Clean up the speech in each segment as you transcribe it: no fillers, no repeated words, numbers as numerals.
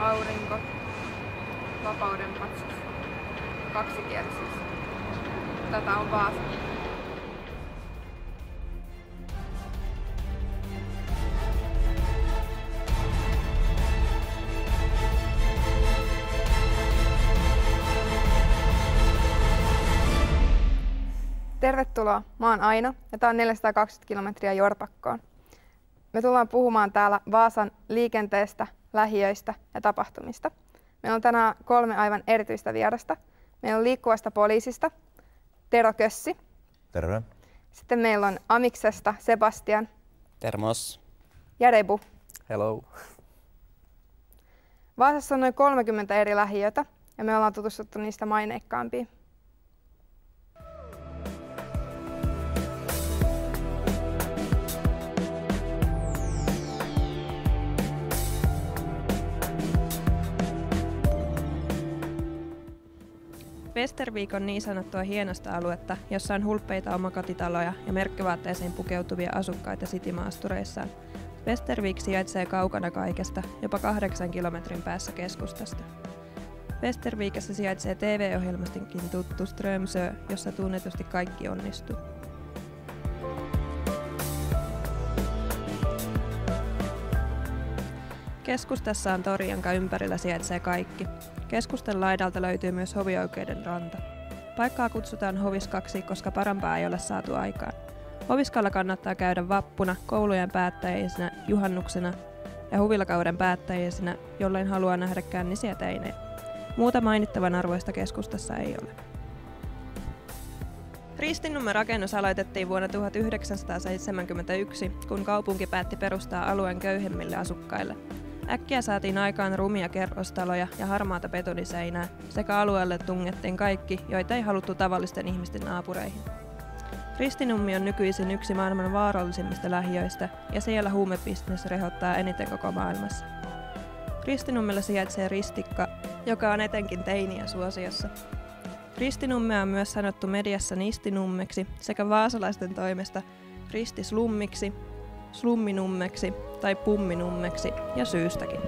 aurinko, vapauden patsas, kaksikielisyys. Tätä on Vaasa. Tervetuloa, mä oon Aina ja tää on 420 kilometriä Jorpakkoon. Me tullaan puhumaan täällä Vaasan liikenteestä, lähiöistä ja tapahtumista. Meillä on tänään 3 aivan erityistä vierasta. Meillä on liikkuvasta poliisista Tero Kössi. Terve. Sitten meillä on Amiksesta Sebastian. Termos. Ja Rebu. Hello. Vaasassa on noin 30 eri lähiötä ja me ollaan tutustuttu niistä maineikkaampiin. Westervik on niin sanottua hienosta aluetta, jossa on hulppeita omakotitaloja ja merkkivaatteisiin pukeutuvia asukkaita citymaastureissaan. Westervik sijaitsee kaukana kaikesta, jopa 8 kilometrin päässä keskustasta. Westervikessä sijaitsee TV-ohjelmastonkin tuttu Strömsö, jossa tunnetusti kaikki onnistuu. Keskustassa on tori, jonka ympärillä sijaitsee kaikki. Keskustan laidalta löytyy myös hovioikeuden ranta. Paikkaa kutsutaan Hoviskaksi, koska parempaa ei ole saatu aikaan. Hoviskalla kannattaa käydä vappuna, koulujen päättäjäisenä, juhannuksena ja huvilakauden päättäjäisenä, jolloin haluaa nähdä kännisiä teinejä. Muuta mainittavan arvoista keskustassa ei ole. Ristinnummen rakennus aloitettiin vuonna 1971, kun kaupunki päätti perustaa alueen köyhemmille asukkaille. Äkkiä saatiin aikaan rumia kerrostaloja ja harmaata betoniseinää, sekä alueelle tungettiin kaikki, joita ei haluttu tavallisten ihmisten naapureihin. Ristinummi on nykyisin yksi maailman vaarallisimmista lähiöistä, ja siellä huumebisnes rehottaa eniten koko maailmassa. Ristinummella sijaitsee Ristikka, joka on etenkin teiniä suosiossa. Ristinummea on myös sanottu mediassa Nistinummeksi sekä vaasalaisten toimesta Ristislummiksi, Slumminummeksi tai Pumminummeksi, ja syystäkin.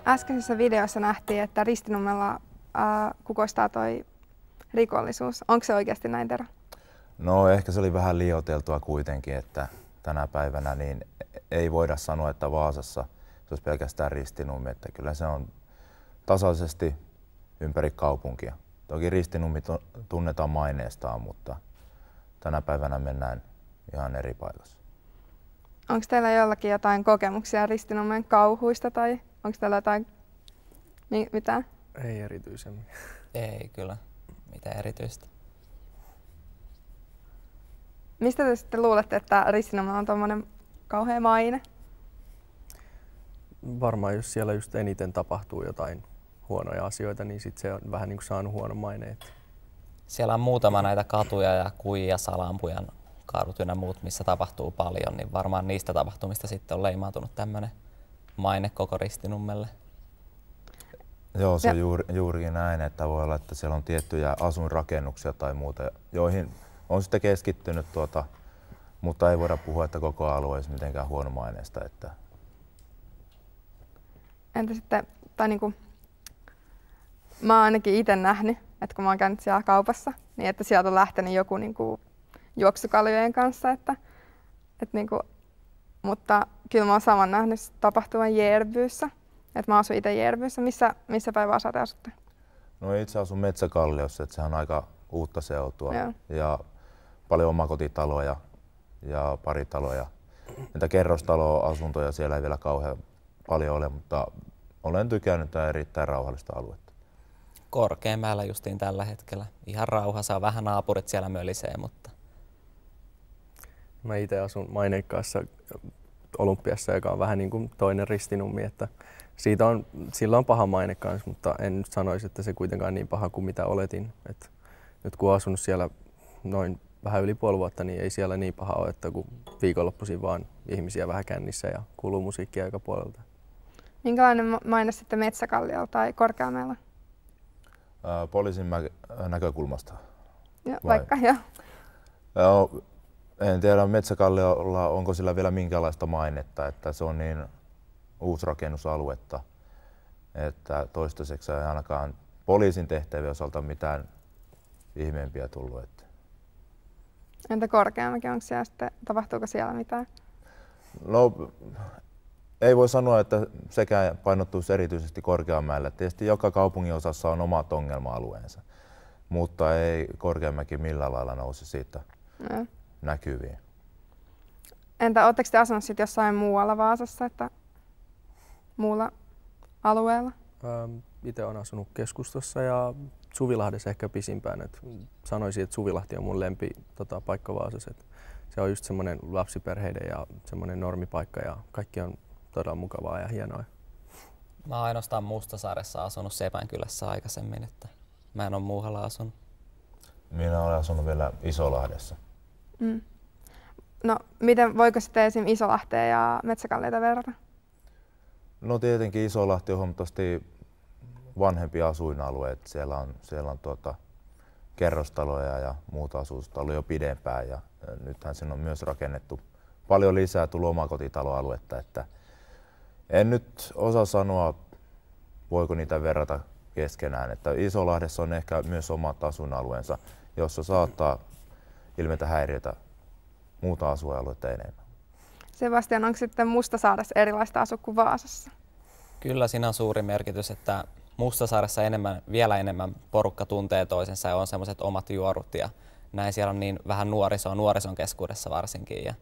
Äskeisessä videossa nähtiin, että Ristinummella kukoistaa toi rikollisuus. Onko se oikeasti näin, Tero? No ehkä se oli vähän liioiteltua kuitenkin, että tänä päivänä niin ei voida sanoa, että Vaasassa se olisi pelkästään Ristinummi, että kyllä se on tasaisesti ympäri kaupunkia. Toki Ristinummi tunnetaan maineestaan, mutta tänä päivänä mennään ihan eri paikassa. Onko teillä jollakin jotain kokemuksia Ristinummen kauhuista tai onko teillä jotain mitään? Ei erityisemmin. Ei kyllä, mitään erityistä. Mistä te sitten luulette, että Ristinummella on tommonen kauhea maine? Varmaan jos siellä just eniten tapahtuu jotain huonoja asioita, niin sit se on vähän niin kuin saanut huono maine. Siellä on muutama näitä katuja ja kuja, Salampujan kadut ynnä muut, missä tapahtuu paljon, niin varmaan niistä tapahtumista sitten on leimautunut tämmöinen maine koko Ristinummelle. Joo, se on juurikin näin, että voi olla, että siellä on tiettyjä asuinrakennuksia tai muuta, joihin on sitten keskittynyt, mutta ei voida puhua, että koko alue olisi mitenkään huonomaineista. Että... Entä sitten, tai niinku, mä oon ainakin itse nähnyt, että kun mä oon käynyt siellä kaupassa, niin että sieltä on lähtenyt joku niinku juoksukaljojen kanssa, että niinku, mutta kyllä mä oon saman nähnyt tapahtuvan Järbyssä, että mä asun itse Järbyssä. Missä päin Vaasaa te asutte? No itse asun Metsäkalliossa, että sehän on aika uutta seutua. Joo. Ja paljon omakotitaloja ja paritaloja. Niitä kerrostaloasuntoja siellä ei vielä kauhean paljon ole, mutta olen tykännyt erittäin rauhallista aluetta. Korkeamäellä justiin tällä hetkellä. Ihan rauhassa on vähän naapurit siellä mölisee, mutta... Mä itse asun maineikkaassa Olympiassa, joka on vähän niin kuin toinen Ristinummi, että sillä on paha maine kanssa, mutta en nyt sanoisi, että se kuitenkaan niin paha kuin mitä oletin. Et nyt kun olen asunut siellä noin vähän yli puoli vuotta, niin ei siellä niin paha ole, että kun viikonloppuisin vaan ihmisiä vähän kännissä ja kuuluu musiikkia aika puolelta. Minkälainen maine sitten Metsäkalliolla tai Korkeamäellä? Poliisin näkökulmasta. Ja, vaikka joo. En tiedä Metsäkalliolla onko sillä vielä minkälaista mainetta, että se on niin uusrakennusaluetta, että toistaiseksi ei ainakaan poliisin tehtävien osalta mitään ihmeempiä tullut. Että. Entä Korkeamäki, onko siellä sitten, tapahtuuko siellä mitään? No, ei voi sanoa, että sekään painottuisi erityisesti Korkeamäelle. Tietysti joka kaupungin osassa on omat ongelma-alueensa, mutta ei Korkeamäki millään lailla nousi siitä näkyviin. Entä oletteko te asunut sitten jossain muualla Vaasassa, että muulla alueella? Itse olen asunut keskustassa ja Suvilahdessa ehkä pisimpään. Sanoisin, että Suvilahti on mun lempi paikka Vaasassa. Se on just semmoinen lapsiperheiden ja semmoinen normipaikka ja kaikki on todella mukavaa ja hienoa. Mä oon ainoastaan Mustasaaressa asunut Sepänkylässä aikaisemmin, että mä en ole muualla asunut. Minä olen asunut vielä Isolahdessa. No, voiko sitten esim. Isolahteen ja Metsäkalliota verrata? No tietenkin Isolahti on huomattavasti vanhempi asuinalue. Siellä on kerrostaloja ja muuta asutusta ollut jo pidempään. Ja nythän siinä on myös rakennettu paljon lisää tullut omakotitaloaluetta. Että en nyt osaa sanoa, voiko niitä verrata keskenään. Että Isolahdessa on ehkä myös omat asuinalueensa, jossa saattaa ilmetä häiriötä muuta asuinaluetta enemmän. Sebastian, onko sitten Mustasaaressa erilaista asua kuin Vaasassa? Kyllä siinä on suuri merkitys, että Mustasaaressa vielä enemmän porukka tuntee toisensa ja on semmoiset omat juorut ja näin siellä on niin vähän nuorison keskuudessa varsinkin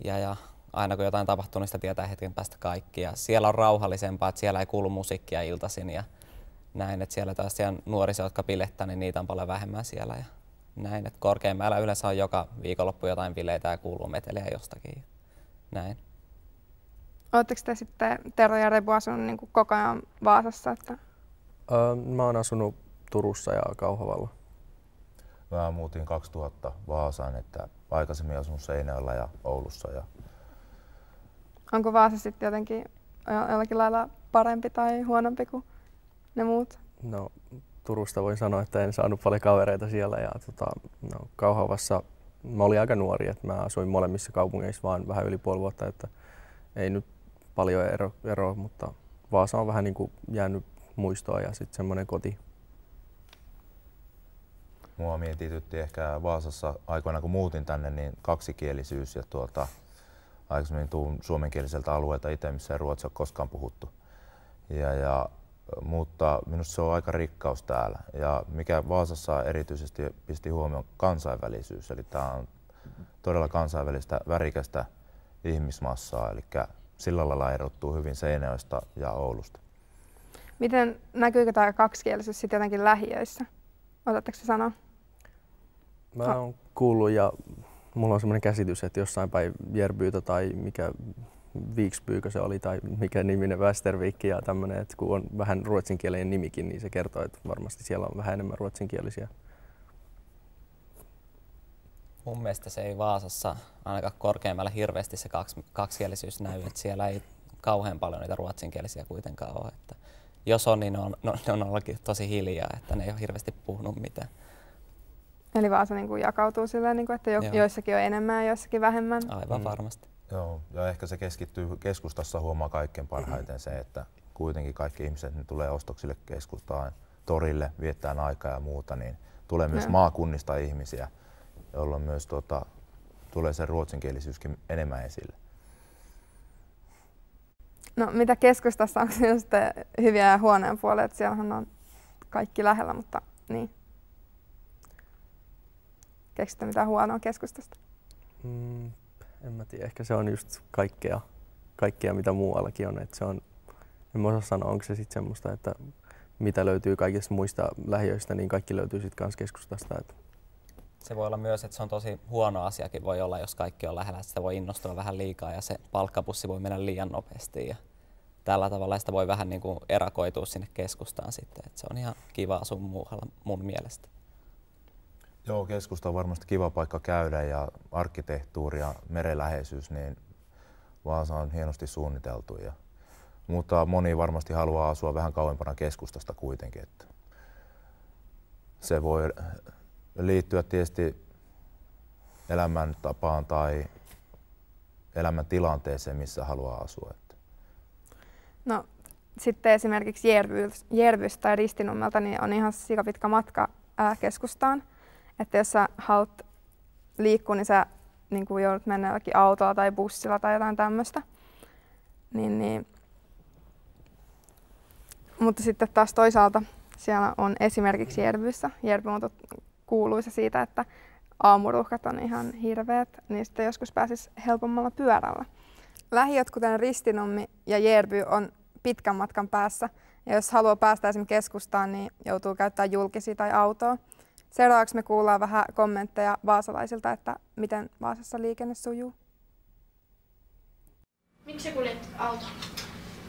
ja aina kun jotain tapahtuu, niin sitä tietää hetken päästä kaikki ja siellä on rauhallisempaa, että siellä ei kuulu musiikkia iltaisin ja näin, että siellä taas siellä nuoriso, jotka bilettää, niin niitä on paljon vähemmän siellä ja näin, että Korkeamäellä yleensä on joka viikonloppu jotain bileitä ja kuuluu meteliä jostakin ja näin. Oletteko te sitten, Tero ja Rebu, asunut niin kuin koko ajan Vaasassa? Että... Mä oon asunut Turussa ja Kauhavalla. Mä muutin 2000 Vaasaan, että aikaisemmin asunut Seinäjoella ja Oulussa. Ja... Onko Vaasa sitten jotenkin jollakin lailla parempi tai huonompi kuin ne muut? No, Turusta voin sanoa, että en saanut paljon kavereita siellä ja Kauhavassa mä olin aika nuori, että mä asuin molemmissa kaupungeissa vaan vähän yli puoli vuotta, että ei nyt paljon eroa, mutta Vaasa on vähän niin kuin jäänyt muistoa ja sitten semmoinen koti. Mua mietitytti ehkä Vaasassa aikoina kun muutin tänne, niin kaksikielisyys ja aikaisemmin tuun suomenkieliseltä alueelta itse, missä ei ruotsia koskaan puhuttu. Mutta minusta se on aika rikkaus täällä. Ja mikä Vaasassa erityisesti pisti huomioon kansainvälisyys, eli tämä on todella kansainvälistä värikästä ihmismassaa, eli sillä lailla erottuu hyvin Seinäjoesta ja Oulusta. Miten näkyykö tämä kaksikielisyys sitten jotenkin lähiöissä? Osatteko se sanoa? Mä oon kuullut ja mulla on semmoinen käsitys, että jossain päin Järbyytä tai mikä Viiksbyykö se oli tai mikä niminen Västervikki ja tämmöinen, että kun on vähän ruotsinkielinen nimikin, niin se kertoo, että varmasti siellä on vähän enemmän ruotsinkielisiä. Mun mielestä se ei Vaasassa ainakaan Korkeamäellä hirveästi se kaksikielisyys näy, että siellä ei kauhean paljon niitä ruotsinkielisiä kuitenkaan ole. Että jos on, niin ne on ollakin tosi hiljaa, että ne ei ole hirveästi puhunut mitään. Eli Vaasa niin kuin jakautuu silleen, niin kuin, että joissakin on enemmän ja joissakin vähemmän? Aivan varmasti. Joo, ja ehkä se keskittyy keskustassa huomaa kaikkein parhaiten se, että kuitenkin kaikki ihmiset ne tulee ostoksille keskustaan, torille, viettää aikaa ja muuta, niin tulee myös maakunnista ihmisiä, jolloin myös tulee se ruotsinkielisyyskin enemmän esille. No mitä keskustassa, onko siinä sitten hyviä ja huonoja puolia, että siellähän on kaikki lähellä, mutta niin. Keksitte mitään huonoa keskustasta? En mä tiedä, ehkä se on just kaikkea mitä muuallakin on. Että se on, en mä osaa sanoa, onko se sitten semmoista, että mitä löytyy kaikista muista lähiöistä, niin kaikki löytyy sitten kans keskustasta. Että. Se voi olla myös, että se on tosi huono asiakin voi olla, jos kaikki on lähellä. Sitä voi innostua vähän liikaa ja se palkkapussi voi mennä liian nopeasti. Ja tällä tavalla sitä voi vähän niin kuin erakoitua sinne keskustaan sitten. Että se on ihan kiva asua muualla mun mielestä. Joo, keskusta on varmasti kiva paikka käydä ja arkkitehtuuri ja merenläheisyys, niin Vaasa on hienosti suunniteltu. Mutta moni varmasti haluaa asua vähän kauempana keskustasta kuitenkin. Että se voi liittyä tietysti elämäntapaan tai elämäntilanteeseen, missä haluaa asua. No sitten esimerkiksi Järvystä tai Ristinummelta niin on ihan sikapitkä matka keskustaan. Että jos sä haluat liikkua, niin sä niin kuin joudut mennä jollakin autolla tai bussilla tai jotain tämmöistä. Niin. Mutta sitten taas toisaalta siellä on esimerkiksi Järvyssä. Järvy on kuuluisa siitä, että aamuruuhkat on ihan hirveät, niin sitten joskus pääsisi helpommalla pyörällä. Lähiöt, kuten Ristinummi ja Järvy, on pitkän matkan päässä. Ja jos haluaa päästä esimerkiksi keskustaan, niin joutuu käyttämään julkisia tai autoa. Seuraavaksi me kuullaan vähän kommentteja vaasalaisilta, että miten Vaasassa liikenne sujuu. Miksi kuljet autolla?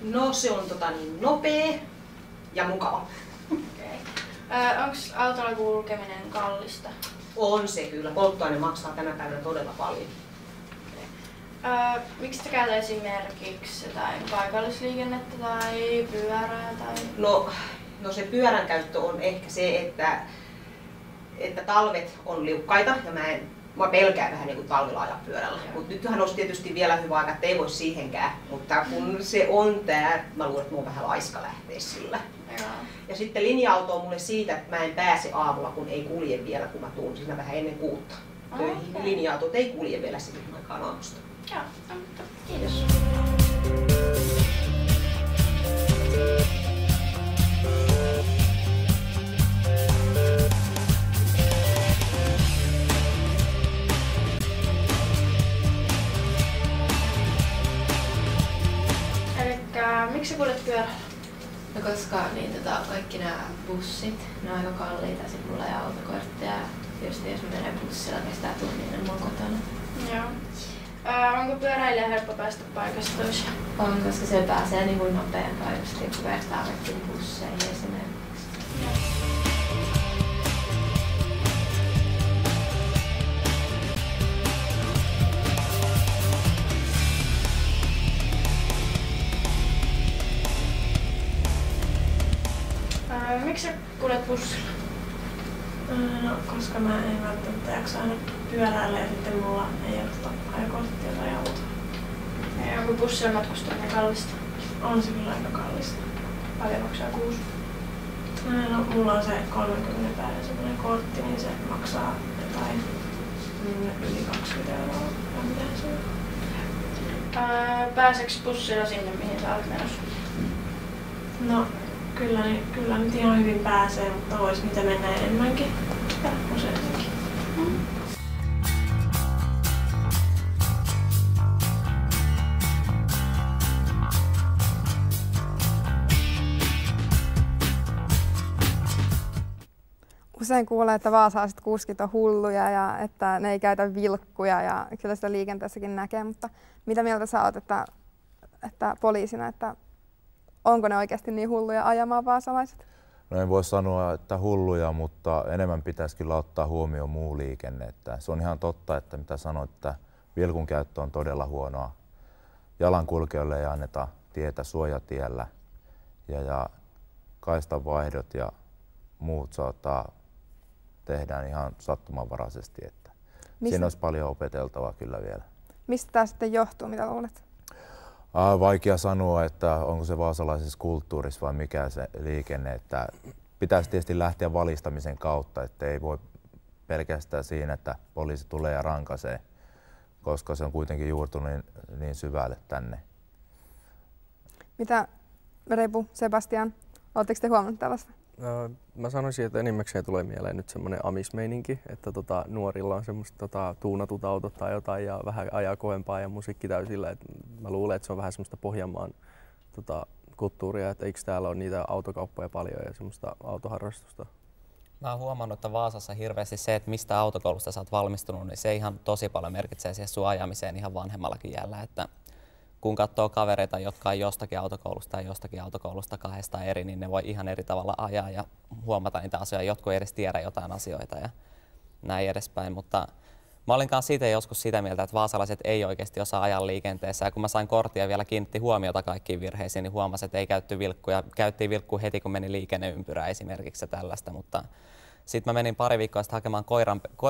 No se on nopea ja mukava. Okay. Onko autolla kulkeminen kallista? On se kyllä. Polttoaine maksaa tänä päivänä todella paljon. Miksi te käytä esimerkiksi jotain paikallisliikennettä tai pyörää? Tai... No se pyörän käyttö on ehkä se, että talvet on liukkaita ja mä pelkään vähän niin kuin talvilla ajaa pyörällä. Mutta nythän olisi tietysti vielä hyvä aika, että ei voi siihenkään. Mutta kun se on mä luulen, että mä oon vähän laiska lähteä sillä. Ja sitten linja-auto on mulle siitä, että mä en pääse aamulla, kun ei kulje vielä, kun mä tuun siinä vähän ennen 6 töihin. Okay. Linja-autot ei kulje vielä siihen aikaan aamusta. Joo, kiitos. Miksi sä kuljet pyörällä? No koska niin, kaikki nämä bussit, ne on aika kalliita, sit mulla ei ole autokorttia ja tietysti jos mä menen bussilla kestää tunnin, niin mä oon kotona. Joo. Onko pyöräilijä helppo päästä paikasta toiseen? On, koska se pääsee niin kuin nopeampaan just kun vertaa kaikkiin busseihin esimerkiksi. Miksi sä kuljet bussilla? No, koska mä en välttämättä jaksa aina pyöräillä ja sitten mulla ei ole ajokorttia tai autoa. Ja onko bussilla matkustaminen kallista? On se kyllä aika kallista. Paljon maksaa kuusi? No, mulla on se 30 päivän semmoinen kortti, niin se maksaa jotain yli 20 €. Tai mitä se on? Pääseekö bussilla sinne, mihin sä olet menossa? No, kyllä nyt ihan hyvin pääsee, mutta vois mitä mennä enemmänkin ja useamminkin. Usein kuulee, että vaasalaiset kuskit on hulluja ja että ne ei käytä vilkkuja ja kyllä sitä liikenteessäkin näkee, mutta mitä mieltä sä oot, että poliisina, että onko ne oikeasti niin hulluja ajamaan vaasalaiset? No en voi sanoa, että hulluja, mutta enemmän pitäisi kyllä ottaa huomioon muu liikenne. Että se on ihan totta, että mitä sanoit, että vilkun käyttö on todella huonoa. Jalankulkijoille ei anneta tietä suojatiellä ja kaistanvaihdot ja muut tehdään ihan sattumanvaraisesti. Että siinä olisi paljon opeteltavaa kyllä vielä. Mistä tämä sitten johtuu, mitä luulet? Vaikea sanoa, että onko se vaasalaisessa kulttuurissa vai mikä se liikenne. Että pitäisi tietysti lähteä valistamisen kautta, että ei voi pelkästään siinä, että poliisi tulee ja rankaisee, koska se on kuitenkin juurtunut niin syvälle tänne. Mitä Repu, Sebastian, oletteko te huomannut tällaista? Mä sanoisin, että enimmäkseen tulee mieleen nyt semmoinen amismeininki, että nuorilla on semmoista tuunatut autot tai jotain ja vähän ajaa kovempaa ja musiikki täysillä. Et mä luulen, että se on vähän semmoista Pohjanmaan kulttuuria, että eikö täällä ole niitä autokauppoja paljon ja semmoista autoharrastusta. Mä oon huomannut, että Vaasassa hirveästi se, että mistä autokoulusta sä oot valmistunut, niin se ihan tosi paljon merkitsee siihen sun ajamiseen ihan vanhemmallakin jällä. Että kun katsoo kavereita, jotka on jostakin autokoulusta ja jostakin autokoulusta kahdesta eri, niin ne voi ihan eri tavalla ajaa ja huomata niitä asioita. Jotkut ei edes tiedä jotain asioita ja näin edespäin. Mutta mä olin kanssa siitä joskus sitä mieltä, että vaasalaiset ei oikeasti osaa ajaa liikenteessä. Ja kun mä sain korttia ja vielä kiinnitti huomiota kaikkiin virheisiin, niin huomasin, että ei käytetty vilkkuja. Käyttiin vilkkua heti, kun meni liikenneympyrää esimerkiksi ja tällaista. Mutta sitten mä menin pari viikkoa sitten hakemaan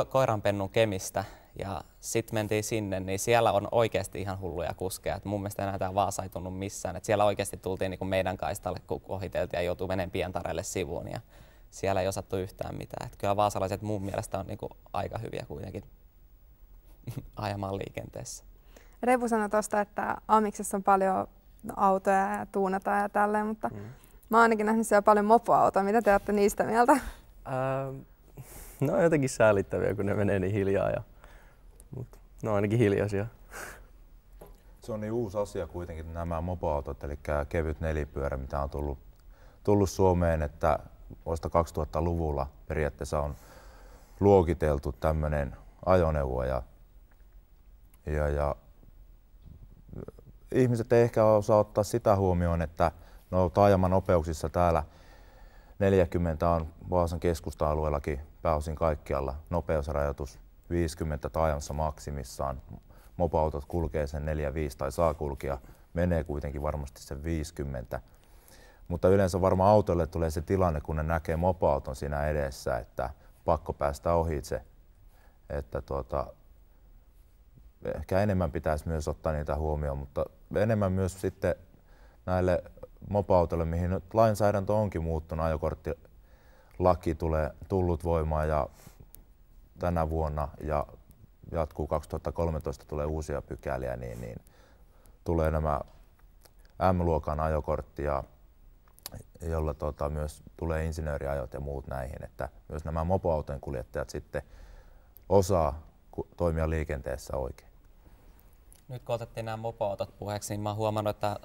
koiranpennun Kemistä Ja sitten mentiin sinne, niin siellä on oikeasti ihan hulluja kuskeja. Et mun mielestä enää tää Vaasa ei tunnu missään. Et siellä oikeasti tultiin niinku meidän kaistalle, kun ohiteltiin ja joutui meneen Pientareelle sivuun. Ja siellä ei osattu yhtään mitään. Et kyllä vaasalaiset mun mielestä on niinku aika hyviä kuitenkin ajamaan liikenteessä. Repu sanoi tuosta, että Amiksessa on paljon autoja ja tuunataan ja tälleen, mutta mä oon ainakin nähnyt siellä paljon mopoautoja. Mitä te olette niistä mieltä? Ne on jotenkin säälittäviä, kun ne menee niin hiljaa, mutta ne on ainakin hiljaisia. Se on niin uusi asia kuitenkin nämä mopoautot, eli kevyt nelipyörä, mitä on tullut Suomeen, että vasta 2000-luvulla periaatteessa on luokiteltu tämmöinen ajoneuvo ja ihmiset ei ehkä osaa ottaa sitä huomioon, että no taajamanopeuksissa täällä 40 on Vaasan keskusta-alueellakin pääosin kaikkialla nopeusrajoitus 50 taajamassa maksimissaan. Mopoautot kulkee sen 4-5 tai saa kulkea, menee kuitenkin varmasti sen 50. Mutta yleensä varmaan autoille tulee se tilanne, kun ne näkee mopoauton siinä edessä, että pakko päästä ohitse. Että ehkä enemmän pitäisi myös ottaa niitä huomioon, mutta enemmän myös sitten näille mopoautoille, mihin nyt lainsäädäntö onkin muuttunut, ajokorttilaki tullut voimaan ja tänä vuonna ja jatkuu 2013 tulee uusia pykäliä, niin tulee nämä M-luokan ajokorttia, jolla myös tulee insinööriajot ja muut näihin, että myös nämä mopoautojen kuljettajat sitten osaa toimia liikenteessä oikein. Nyt kun otettiin nämä mopoautot puheeksi, niin mä oon huomannut, että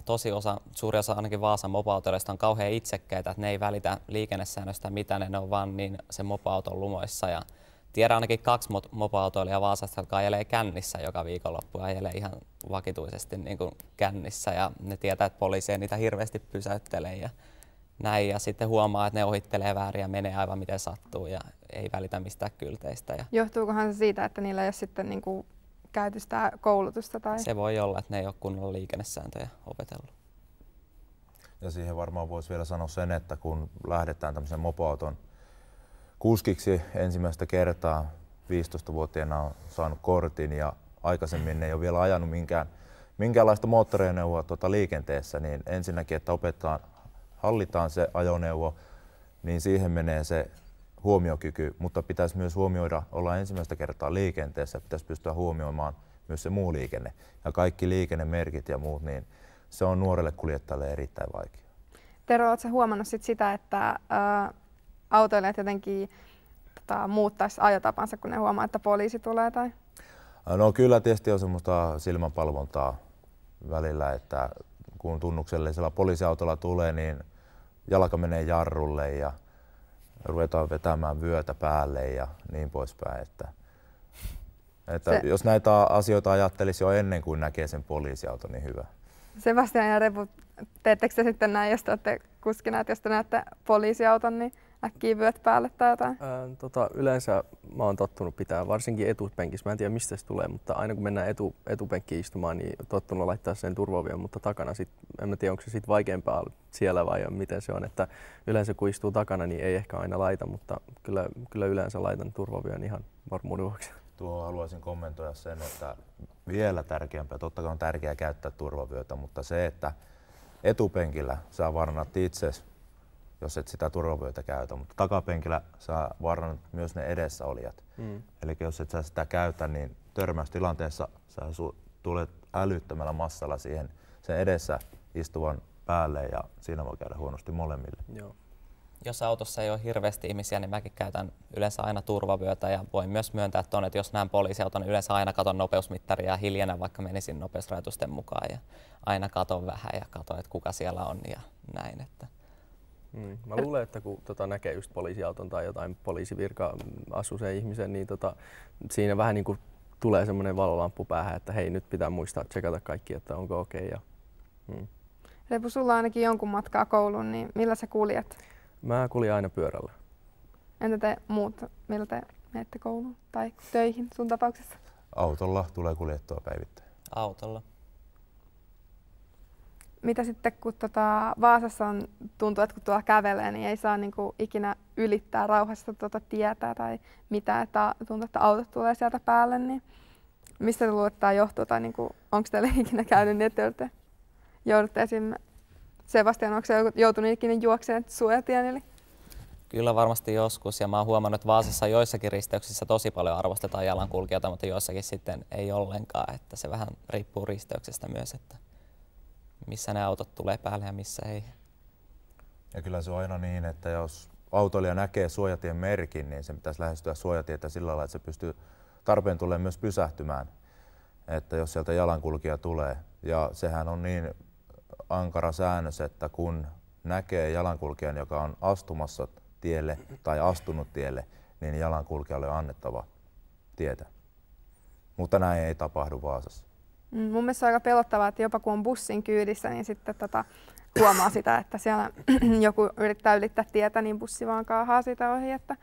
suuri osa ainakin Vaasan mopoautoilijoista on kauhean itsekkäitä, että ne ei välitä liikennesäännöstä mitä ne on vaan niin se mopoauton lumoissa. Ja tiedän ainakin 2 mopoautoilijaa Vaasasta, jotka ajelee kännissä joka viikonloppu ja ajelee ihan vakituisesti niin kuin kännissä ja ne tietää, että poliisi ei niitä hirveästi pysäyttele ja näin. Ja sitten huomaa, että ne ohittelee väärin ja menee aivan miten sattuu ja ei välitä mistään kylteistä. Ja johtuukohan se siitä, että niillä ei ole sitten niinku käyty sitä koulutusta? Tai? Se voi olla, että ne ei ole kunnolla liikennesääntöjä opetellut. Ja siihen varmaan voisi vielä sanoa sen, että kun lähdetään tämmöisen mopoauton kuskiksi ensimmäistä kertaa, 15-vuotiaana on saanut kortin ja aikaisemmin ei ole vielä ajanut minkäänlaista moottoriajoneuvoa liikenteessä, niin ensinnäkin, että hallitaan se ajoneuvo, niin siihen menee se huomiokyky, mutta pitäisi myös huomioida, olla ensimmäistä kertaa liikenteessä, pitäisi pystyä huomioimaan myös se muu liikenne. Ja kaikki liikennemerkit ja muut, niin se on nuorelle kuljettajalle erittäin vaikea. Tero, oletko huomannut sitä, että autoilijat jotenkin muuttaisi ajotapansa, kun ne huomaa, että poliisi tulee? Tai? No kyllä tietysti on semmoista silmänpalvontaa välillä, että kun tunnuksellisella poliisiautolla tulee, niin jalka menee jarrulle ja ruvetaan vetämään vyötä päälle ja niin poispäin. Että jos näitä asioita ajattelisi jo ennen kuin näkee sen poliisiauton, niin hyvä. Sebastian ja Repu, teettekö te sitten näin, jos te olette kuskina, että jos te näette poliisiauton, niin äkkiä vyöt päälle tai jotain? Yleensä mä oon tottunut pitää, varsinkin etupenkissä. Mä en tiedä mistä se tulee, mutta aina kun mennään etupenkkiin istumaan, niin tottunut laittaa sen turvavyön, mutta takana en mä tiedä, onko se sit vaikeampaa siellä vai miten se on. Että yleensä kun istuu takana, niin ei ehkä aina laita, mutta kyllä yleensä laitan turvavyön ihan varmuuden vuoksi. Tuohon haluaisin kommentoida sen, että vielä tärkeämpää, totta kai on tärkeää käyttää turvavyötä, mutta se, että etupenkillä sä varannat itsesi, jos et sitä turvavyötä käytä, mutta takapenkillä sä varannat myös ne edessäolijat. Eli jos et sä sitä käytä, niin törmäystilanteessa sä tulet älyttömällä massalla siihen sen edessä istuvan päälle ja siinä voi käydä huonosti molemmille. Joo. Jos autossa ei ole hirveästi ihmisiä, niin mäkin käytän yleensä aina turvavyötä ja voin myös myöntää tuonne, että jos näen poliisiauton, niin yleensä aina katon nopeusmittaria ja hiljennän, vaikka menisin nopeusrajoitusten mukaan ja aina katon vähän ja katon, että kuka siellä on ja näin. Että. Mä luulen, että kun näkee just poliisiauton tai jotain poliisivirka-asuisen ihmisen, niin siinä vähän niin kuin tulee semmoinen valolamppu päähän, että hei, nyt pitää muistaa tsekata kaikki, että onko okei. Repu, sulla on ainakin jonkun matkaa kouluun, niin millä sä kuljet? Mä kuljin aina pyörällä. Entä te muut, millä te menette kouluun tai töihin sun tapauksessa? Autolla tulee kuljettua päivittäin. Autolla. Mitä sitten, kun Vaasassa tuntuu, että kun tuolla kävelee, niin ei saa niinku ikinä ylittää rauhassa tietä tai mitä, että tuntuu, että autot tulee sieltä päälle, niin Mistä te luulette, että tämä johtuu? Tai niinku, onko teillä ikinä käynyt niin, että joudutte esimerkiksi Sebastian, onko se joutunut ikinä juokseen suojatien yli? Kyllä varmasti joskus, ja mä oon huomannut, että Vaasassa joissakin risteyksissä tosi paljon arvostetaan jalankulkijoita, mutta joissakin sitten ei ollenkaan, että se vähän riippuu risteyksestä myös, että missä ne autot tulee päälle ja missä ei. Ja kyllä se on aina niin, että jos autoilija näkee suojatien merkin, niin se pitäisi lähestyä suojatietä sillä lailla, että se pystyy tarpeen tulee myös pysähtymään, että jos sieltä jalankulkija tulee. Ja sehän on niin ankara säännös, että kun näkee jalankulkijan, joka on astumassa tielle tai astunut tielle, niin jalankulkijalle on annettava tietä. Mutta näin ei tapahdu Vaasassa. Mun mielestä on aika pelottavaa, että jopa kun on bussin kyydissä, niin sitten huomaa sitä, että siellä joku yrittää ylittää tietä, niin bussi vaan kaahaa sitä ohi. Että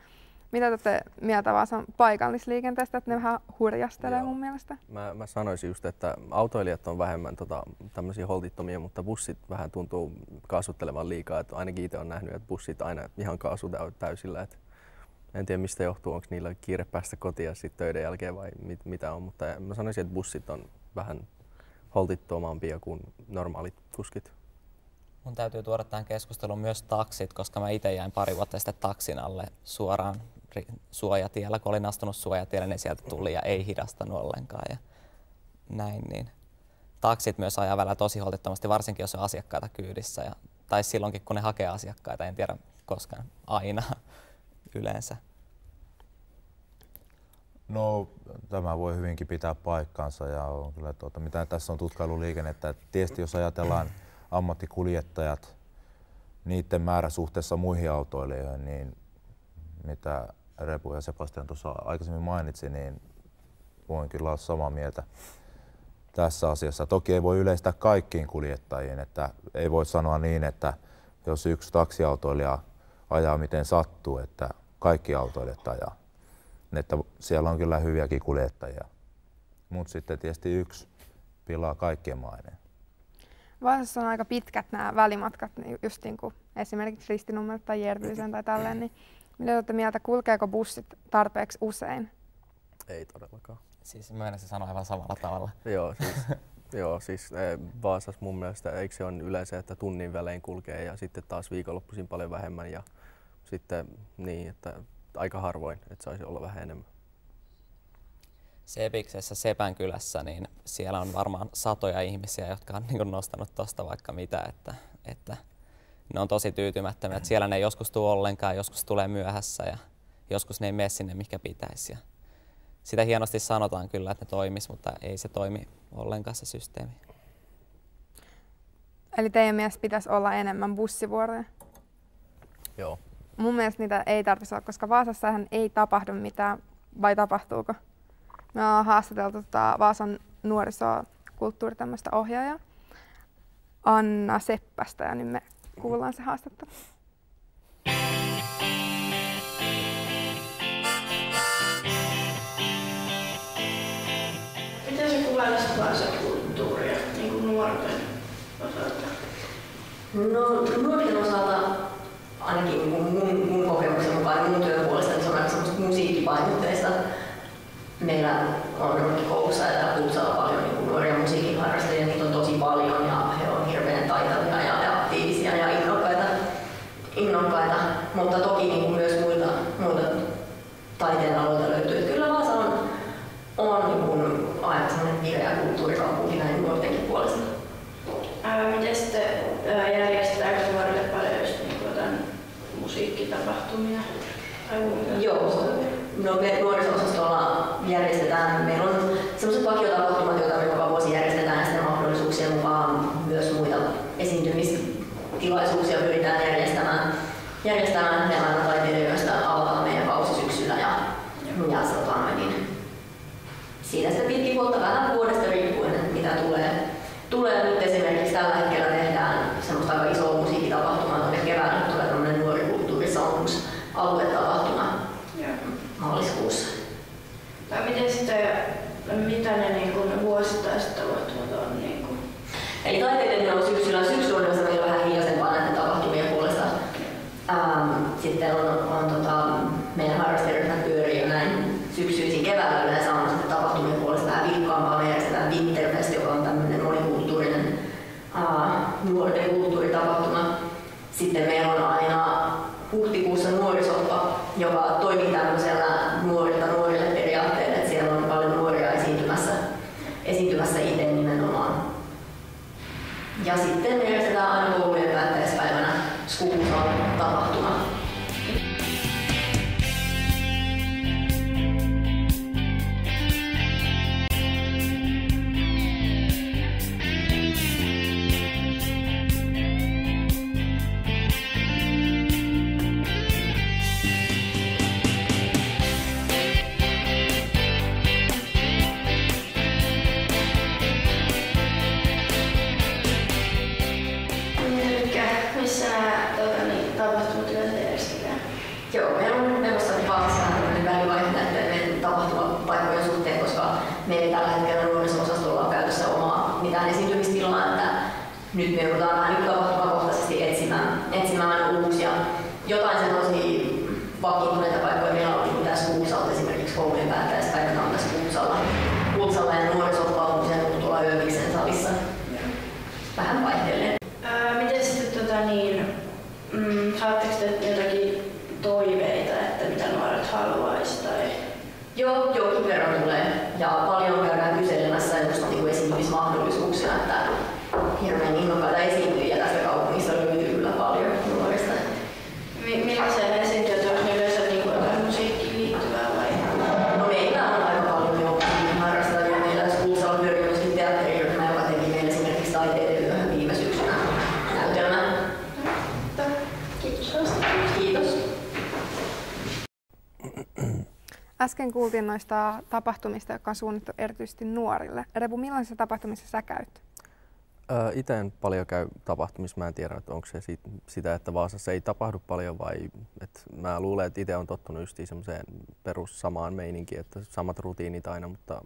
mitä te mieltä Vaasan paikallisliikenteestä, että ne vähän hurjastelee mun mielestä? Mä sanoisin just, että autoilijat on vähemmän tämmöisiä holtittomia, mutta bussit vähän tuntuu kaasuttelevan liikaa. Että ainakin itse olen nähnyt, että bussit aina ihan kaasu täysillä. Että en tiedä mistä johtuu, onko niillä kiire päästä kotiin sitten töiden jälkeen vai mitä on, mutta mä sanoisin, että bussit on vähän holtittomampia kuin normaalit kuskit. Mun täytyy tuoda tähän keskusteluun myös taksit, koska mä itse jäin pari vuotta sitten taksin alle suoraan suojatiellä. Kun olin astunut suojatielle, niin sieltä tuli ja ei hidastanut ollenkaan ja näin. Niin. Taksit myös ajaa välillä tosi holtittomasti, varsinkin jos on asiakkaita kyydissä. Tai silloinkin, kun ne hakee asiakkaita, en tiedä koskaan, aina yleensä. No, tämä voi hyvinkin pitää paikkansa ja on kyllä mitä tässä on tutkailuliikennettä. Tietysti jos ajatellaan ammattikuljettajat, niiden määrä suhteessa muihin autoilijoihin, niin mitä Repu ja Sebastian tuossa aikaisemmin mainitsi, niin voin kyllä olla samaa mieltä tässä asiassa. Toki ei voi yleistää kaikkiin kuljettajiin, että ei voi sanoa niin, että jos yksi taksiautoilija ajaa miten sattuu, että kaikki autoilijat ajaa. Että siellä on kyllä hyviäkin kuljettajia, mutta sitten tietysti yksi pilaa kaikkien maineen. Vaasassa on aika pitkät nämä välimatkat, just niin kuin esimerkiksi Ristinummelta tai Järvyysen tai tälleen. Niin mitä olette mieltä, kulkeeko bussit tarpeeksi usein? Ei todellakaan. Siis mä menisin sanoa aivan samalla tavalla. Joo, siis Vaasassa mun mielestä eikö se on yleensä, että tunnin välein kulkee ja sitten taas viikonloppuisin paljon vähemmän ja sitten niin, että aika harvoin, että saisi olla vähän enemmän. Sepiksessä Sepänkylässä, niin siellä on varmaan satoja ihmisiä, jotka on niin nostanut tuosta vaikka mitä, että ne on tosi tyytymättömiä. Että siellä ne ei joskus tule ollenkaan, joskus tulee myöhässä ja joskus ne ei mene sinne, mikä pitäisi. Ja sitä hienosti sanotaan kyllä, että ne toimis, mutta ei se toimi ollenkaan se systeemi. Eli teidän mielestä pitäisi olla enemmän bussivuoroja? Joo. Mun mielestä niitä ei tarvitsisi olla, koska Vaasassahan ei tapahdu mitään, vai tapahtuuko? Me ollaan haastateltu Vaasan nuorisokulttuuri tämmöistä ohjaajaa Anna Seppästä ja nyt me kuullaan se haastattelu. Miten sä kuvailisit Vaasan kulttuuria niin kuin nuorten osalta? No nuorten osalta ainakin mun kokemuksen mukaan ja mun työn puolesta niin se on aika semmoista musiikkipainotteista. Meillä on koulussa ja Kuusalla paljon niin nuoria musiikin harrastajia, niitä on tosi paljon ja he on hirveän taitavia ja aktiivisia ja innokkaita. Mutta toki niin myös muilta taiteen aloilta löytyy. Että kyllä Vaasa on niin aina sellainen vireä kulttuurikaupunki näin nuortenkin puolesta. Miten sitten järjestetäänkö nuorille paljon just niin musiikkitapahtumia? Joo. No me nuoriso-osastolla järjestetään, meillä on sellaiset vakiotapahtumat, joita me joka vuosi järjestetään ja sitten mahdollisuuksien mukaan myös muita esiintymistilaisuuksia pyritään järjestämään. Ne aina taiteilijoista alkaa meidän kausi syksyllä ja niin siitä sitten pitkin vuotta vähän vuodesta riippuen, että mitä tulee. Nyt esimerkiksi tällä hetkellä tehdään semmoista aika isoa musiikkitapahtumaa tuonne keväällä, tulee tämmöinen nuorikulttuurisalmus aluetapahtuma maaliskuussa. Tai miten sitten, mitä ne niin kuin vuosittaiset tapahtumat on? Niin kuin? Eli taiteilijoiden on syksyllä on meillä vähän hiljaisempaa näiden tapahtumien puolesta. Sitten on meidän harrasteryhmät pyörii jo näin syksyisin keväällä yleensä on tapahtumien puolesta vähän nyt me joudutaan vähän niin tapahtumakohtaisesti etsimään uusia. Jotain semmoisia vakiintuneita paikkoja meillä on tässä Kuusalta esimerkiksi koulujen päättäjäispäivänä on tässä Kuusalla ja nuorisopalveluisen tuolla Ööviksen salissa. Vähän vaihtelee. Miten sitten saatteko te jotakin toiveita, että mitä nuoret haluaisi? Tai... Joo, jonkin verran tulee. Ja paljon käydään kyselemässä just esiintymismahdollisuuksia, että hirveän innokkaita esiintyjiä tästä kaupungista löytyy kyllä paljon nuorista. Millaisia esiintyjät on yleensä jotain musiikkiin liittyvää vai? No meillä on aika paljon jo harrastajia. Meillä Kuusalla pyörii myöskin teatteriryhmä, joka teki meille esimerkiksi taiteiden yöhön viime syksynä näytelmän. Kiitos. Kiitos. Äsken kuultiin noista tapahtumista, jotka on suunnittu erityisesti nuorille. Rebu, millaisissa tapahtumissa sä käyt? Itse en paljon käy tapahtumissa. Mä en tiedä, että onko se sitä, että Vaasassa ei tapahdu paljon vai että mä luulen, että itse on tottunut just semmoiseen perus samaan meininkiin, että samat rutiinit aina, mutta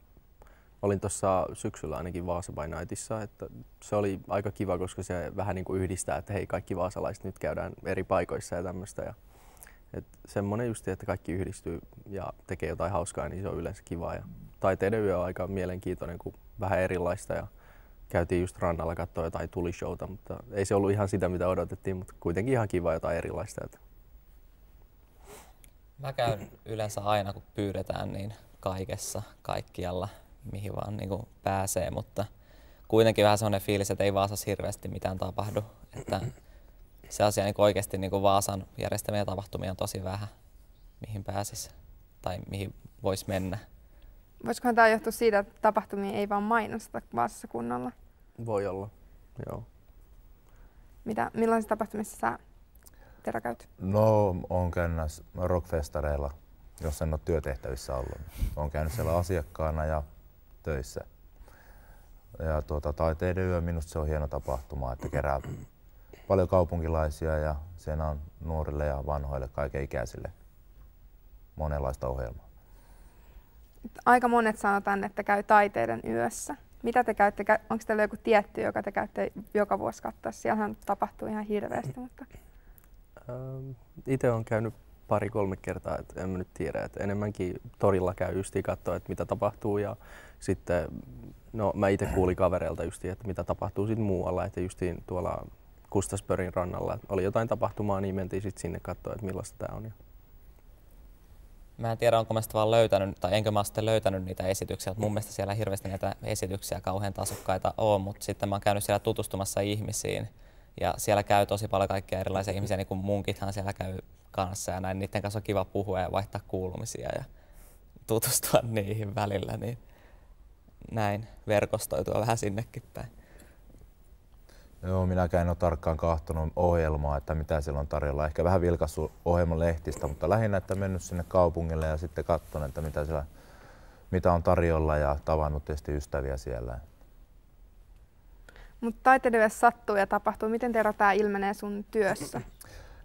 olin tuossa syksyllä ainakin Vaasa by Nightissa, että se oli aika kiva, koska se vähän niin kuin yhdistää, että hei, kaikki vaasalaiset nyt käydään eri paikoissa ja tämmöistä. Semmoinen just, että kaikki yhdistyy ja tekee jotain hauskaa, niin se on yleensä kivaa. Ja taiteiden yö on aika mielenkiintoinen, kun vähän erilaista. Ja käytiin just rannalla katsoa jotain tulishowta, mutta ei se ollut ihan sitä, mitä odotettiin, mutta kuitenkin ihan kiva jotain erilaista. Mä käyn yleensä aina, kun pyydetään, niin kaikessa, kaikkialla, mihin vaan niin kuin pääsee, mutta kuitenkin vähän sellainen fiilis, että ei Vaasassa hirveästi mitään tapahdu. Että sellaisia niin oikeasti niin kuin Vaasan järjestämiä tapahtumia on tosi vähän, mihin pääsisi tai mihin voisi mennä. Voisikohan tämä johtua siitä, että tapahtumia ei vaan mainosteta Vaasassa kunnolla? Voi olla, joo. Millaisissa tapahtumissa sä, Tero, käyt? No, olen käynyt rockfestareilla, jos en ole työtehtävissä ollut. Olen käynyt siellä asiakkaana ja töissä. Ja taiteiden yö, minusta se on hieno tapahtuma, että kerää paljon kaupunkilaisia ja siinä on nuorille ja vanhoille, kaikenikäisille monenlaista ohjelmaa. Aika monet sanotaan, että käy taiteiden yössä. Mitä te käytte? Onko teillä joku tietty, joka te käytte joka vuosi katsoa? Siellähän tapahtuu ihan hirveästi. Mutta... Itse olen käynyt 2-3 kertaa, et en mä nyt tiedä. Et enemmänkin torilla käy justiin katsoa, että mitä tapahtuu. Ja sitten, no, mä itse kuulin kavereilta justiin, että mitä tapahtuu sitten muualla. Että justiin tuolla Kustasbörin rannalla oli jotain tapahtumaa, niin mentiin sitten sinne katsoa, että millaista tämä on. Mä en tiedä, onko mä sitten vaan löytänyt, tai enkö mä sitten löytänyt niitä esityksiä. Mun mielestä siellä hirveästi näitä esityksiä kauhean tasokkaita on, mutta sitten mä oon käynyt siellä tutustumassa ihmisiin. Ja siellä käy tosi paljon kaikkia erilaisia ihmisiä, niin kuin munkithan siellä käy kanssa ja näin. Niiden kanssa on kiva puhua ja vaihtaa kuulumisia ja tutustua niihin välillä. Niin näin verkostoitua vähän sinnekin päin. Joo, minäkään en ole tarkkaan kahtonut ohjelmaa, että mitä siellä on tarjolla. Ehkä vähän vilkaissut ohjelman lehtistä, mutta lähinnä, että mennyt sinne kaupungille ja sitten katsonut, että mitä on tarjolla ja tavannut tietysti ystäviä siellä. Mutta taiteiden yössä sattuu ja tapahtuu. Miten Tero tämä ilmenee sun työssä?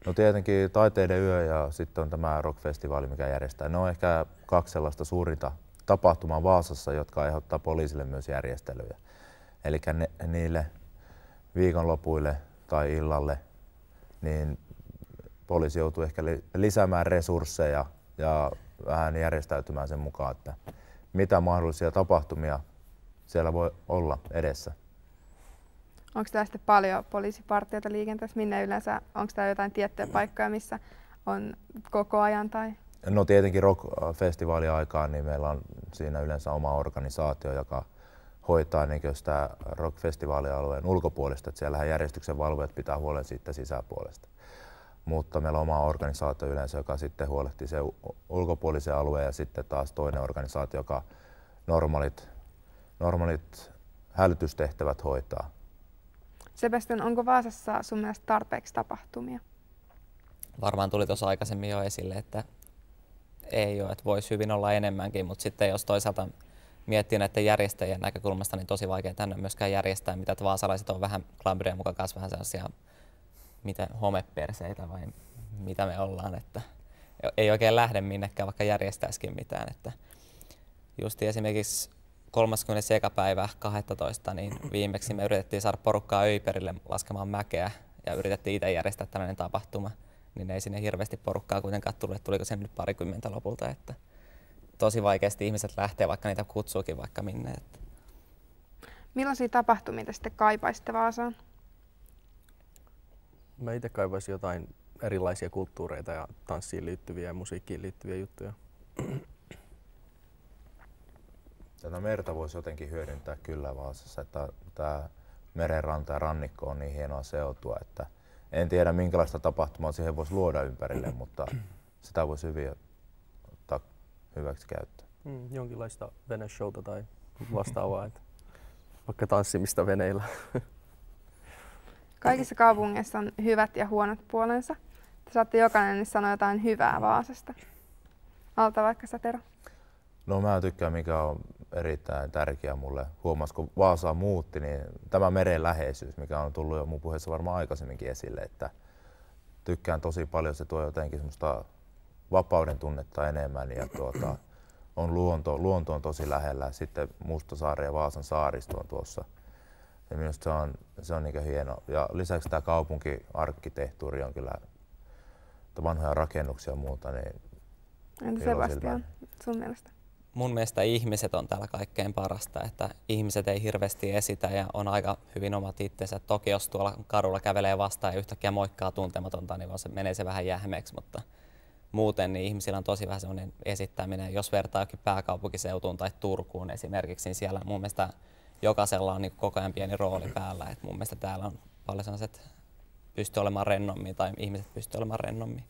No tietenkin taiteiden yö ja sitten on tämä rockfestivaali, mikä järjestää. Ne on ehkä 2 sellaista suurinta tapahtumaa Vaasassa, jotka aiheuttaa poliisille myös järjestelyjä. Eli niille viikonlopuille tai illalle, niin poliisi joutuu ehkä lisäämään resursseja ja vähän järjestäytymään sen mukaan, että mitä mahdollisia tapahtumia siellä voi olla edessä. Onko täällä sitten paljon poliisipartioita liikenteessä? Minne yleensä? Onko täällä jotain tiettyjä paikkoja, missä on koko ajan? Tai? No tietenkin rock-festivaalin aikaan niin meillä on siinä yleensä oma organisaatio, joka hoitaa niin sitä rock-festivaalialueen ulkopuolesta, että siellähän järjestyksenvalvojat pitää huolen siitä sisäpuolesta. Mutta meillä on oma organisaatio yleensä, joka sitten huolehtii sen ulkopuolisen alueen ja sitten taas toinen organisaatio, joka normaalit hälytystehtävät hoitaa. Sebastian, onko Vaasassa sun mielestä tarpeeksi tapahtumia? Varmaan tuli tuossa aikaisemmin jo esille, että ei ole, että voisi hyvin olla enemmänkin, mutta sitten jos toisaalta miettii näiden järjestäjien näkökulmasta, niin tosi vaikea tänne myöskään järjestää, mitä vaasalaiset on vähän Glabrien mukaan kanssa vähän sellaisia miten homeperseitä vai mitä me ollaan, että ei oikein lähde minnekään, vaikka järjestäisikin mitään. Että just esimerkiksi 31. päivä 12. niin viimeksi me yritettiin saada porukkaa Öiperille laskemaan mäkeä ja yritettiin itse järjestää tällainen tapahtuma. Niin ei sinne hirveästi porukkaa kuitenkaan tullut, tuliko sen nyt 20 lopulta. Että tosi vaikeasti ihmiset lähtee, vaikka niitä kutsuukin vaikka minne. Että. Millaisia tapahtumia te sitten kaipaisitte Vaasaan? Mä itse kaipaisin jotain erilaisia kulttuureita ja tanssiin liittyviä ja musiikkiin liittyviä juttuja. Tätä merta voisi jotenkin hyödyntää kyllä Vaasassa, että tämä merenranta ja rannikko on niin hienoa seutua, että en tiedä minkälaista tapahtumaa siihen voisi luoda ympärille, mutta sitä voisi hyvin ottaa hyväksi käyttöön. Jonkinlaista veneshowta tai vastaavaa, että vaikka tanssimista veneillä. Kaikissa kaupungeissa on hyvät ja huonot puolensa. Te saatte jokainen sanoa jotain hyvää Vaasasta. Aloita vaikka sä, Tero. No mä tykkään, mikä on erittäin tärkeä mulle. Huomas, kun Vaasaa muutti, niin tämä meren läheisyys, mikä on tullut jo mun puheessa varmaan aikaisemminkin esille, että tykkään tosi paljon, se tuo jotenkin semmoista vapauden tunnetta enemmän ja on luonto on tosi lähellä. Sitten Mustasaari ja Vaasan saaristo on tuossa. Ja minusta se on niin hieno. Ja lisäksi tämä kaupunkiarkkitehtuuri on kyllä, vanhoja rakennuksia ja muuta. Niin entä Sebastian, sun mielestä? Mun mielestä ihmiset on täällä kaikkein parasta, että ihmiset ei hirveästi esitä ja on aika hyvin omat itsensä. Toki jos tuolla kadulla kävelee vastaan ja yhtäkkiä moikkaa tuntematonta, niin menee se vähän jähmeeksi, mutta muuten niin ihmisillä on tosi vähän sellainen esittäminen. Jos vertaa jokin pääkaupunkiseutuun tai Turkuun esimerkiksi, niin siellä mun mielestä jokaisella on niin koko ajan pieni rooli päällä. Et mun mielestä täällä on paljon sellaiset pystyy olemaan rennommin tai ihmiset pystyy olemaan rennommin.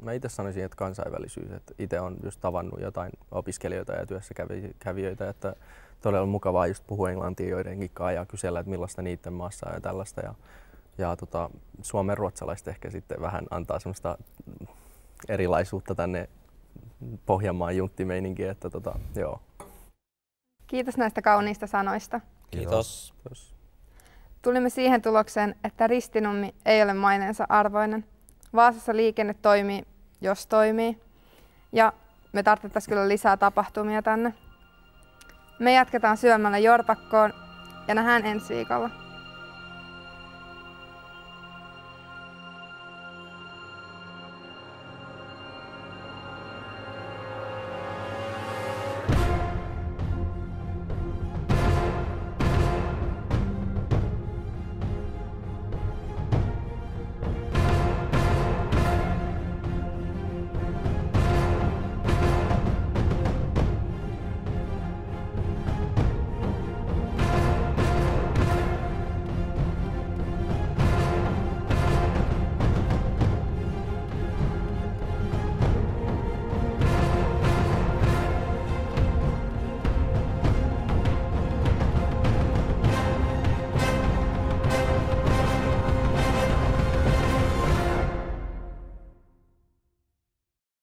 Mä itse sanoisin, että kansainvälisyys. Että itse olen just tavannut jotain opiskelijoita ja työssäkävijöitä, että todella on mukavaa just puhua englantia joidenkin kanssa ja kysellä, että millaista niiden maassa on ja tällaista. Ja suomen ruotsalaiset ehkä sitten vähän antaa semmoista erilaisuutta tänne Pohjanmaan junttimeininkiin, että joo. Kiitos näistä kauniista sanoista. Kiitos. Tulimme siihen tulokseen, että Ristinummi ei ole maineensa arvoinen. Vaasassa liikenne toimii, jos toimii. Ja me tarvittaisiin kyllä lisää tapahtumia tänne. Me jatketaan syömällä Jorpakkoon ja nähdään ensi viikolla.